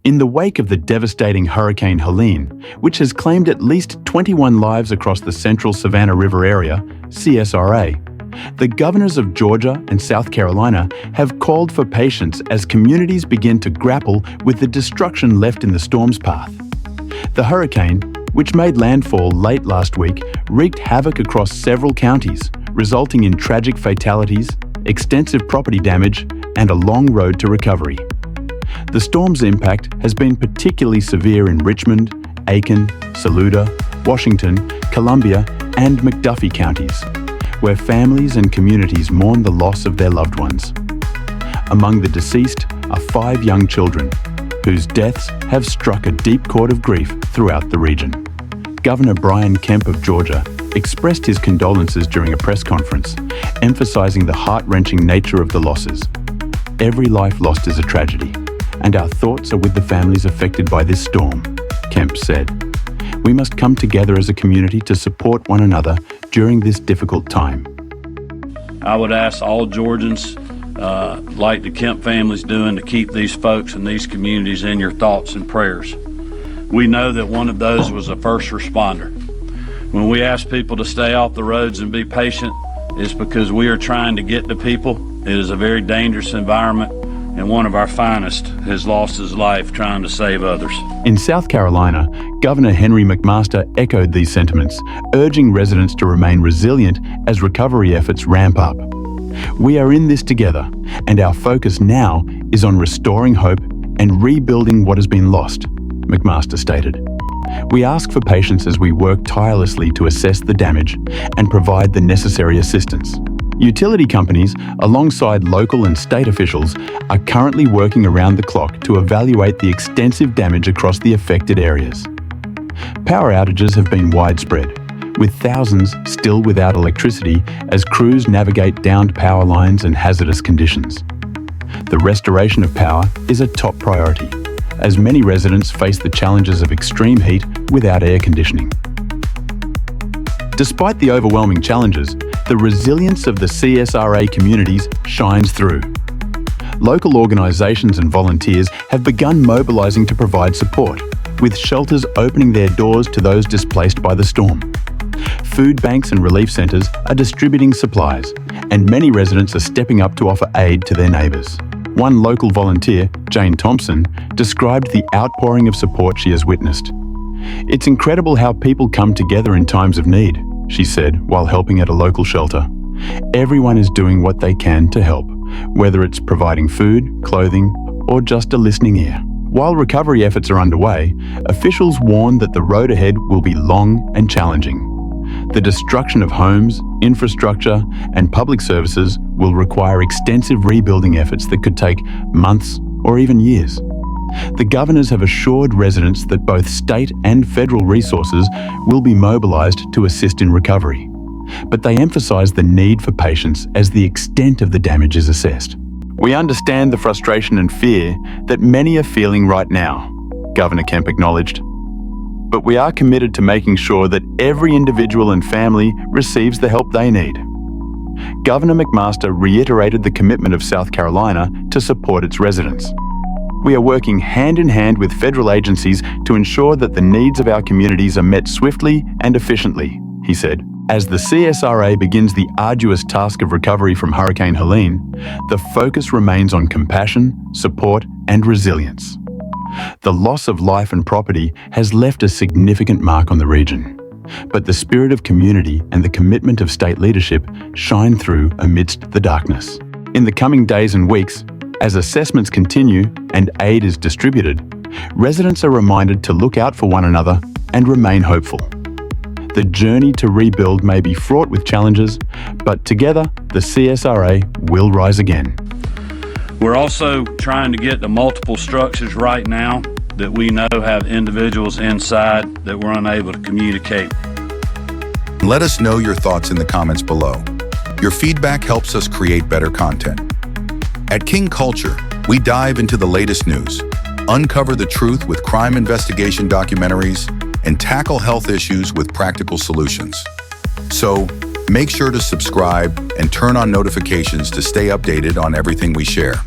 In the wake of the devastating Hurricane Helene, which has claimed at least 21 lives across the Central Savannah River Area, CSRA, the governors of Georgia and South Carolina have called for patience as communities begin to grapple with the destruction left in the storm's path. The hurricane, which made landfall late last week, wreaked havoc across several counties, resulting in tragic fatalities, extensive property damage, and a long road to recovery. The storm's impact has been particularly severe in Richmond, Aiken, Saluda, Washington, Columbia, and McDuffie counties, where families and communities mourn the loss of their loved ones. Among the deceased are 5 young children, whose deaths have struck a deep chord of grief throughout the region. Governor Brian Kemp of Georgia expressed his condolences during a press conference, emphasizing the heart-wrenching nature of the losses. Every life lost is a tragedy, and our thoughts are with the families affected by this storm, Kemp said. We must come together as a community to support one another during this difficult time. I would ask all Georgians, like the Kemp family's doing, to keep these folks and these communities in your thoughts and prayers. We know that one of those was a first responder. When we ask people to stay off the roads and be patient, it's because we are trying to get to people. It is a very dangerous environment, and one of our finest has lost his life trying to save others. In South Carolina, Governor Henry McMaster echoed these sentiments, urging residents to remain resilient as recovery efforts ramp up. We are in this together, and our focus now is on restoring hope and rebuilding what has been lost, McMaster stated. We ask for patience as we work tirelessly to assess the damage and provide the necessary assistance. Utility companies, alongside local and state officials, are currently working around the clock to evaluate the extensive damage across the affected areas. Power outages have been widespread, with thousands still without electricity as crews navigate downed power lines and hazardous conditions. The restoration of power is a top priority, as many residents face the challenges of extreme heat without air conditioning. Despite the overwhelming challenges, the resilience of the CSRA communities shines through. Local organisations and volunteers have begun mobilising to provide support, with shelters opening their doors to those displaced by the storm. Food banks and relief centres are distributing supplies, and many residents are stepping up to offer aid to their neighbours. One local volunteer, Jane Thompson, described the outpouring of support she has witnessed. "It's incredible how people come together in times of need," she said while helping at a local shelter. "Everyone is doing what they can to help, whether it's providing food, clothing, or just a listening ear." While recovery efforts are underway, officials warn that the road ahead will be long and challenging. The destruction of homes, infrastructure, and public services will require extensive rebuilding efforts that could take months or even years. The governors have assured residents that both state and federal resources will be mobilised to assist in recovery, but they emphasise the need for patience as the extent of the damage is assessed. "We understand the frustration and fear that many are feeling right now," Governor Kemp acknowledged. "But we are committed to making sure that every individual and family receives the help they need." Governor McMaster reiterated the commitment of South Carolina to support its residents. "We are working hand in hand with federal agencies to ensure that the needs of our communities are met swiftly and efficiently," he said. As the CSRA begins the arduous task of recovery from Hurricane Helene, the focus remains on compassion, support, and resilience. The loss of life and property has left a significant mark on the region, but the spirit of community and the commitment of state leadership shine through amidst the darkness. In the coming days and weeks, as assessments continue and aid is distributed, residents are reminded to look out for one another and remain hopeful. The journey to rebuild may be fraught with challenges, but together, the CSRA will rise again. We're also trying to get to multiple structures right now that we know have individuals inside that we're unable to communicate. Let us know your thoughts in the comments below. Your feedback helps us create better content. At King Culture, we dive into the latest news, uncover the truth with crime investigation documentaries, and tackle health issues with practical solutions. So, make sure to subscribe and turn on notifications to stay updated on everything we share.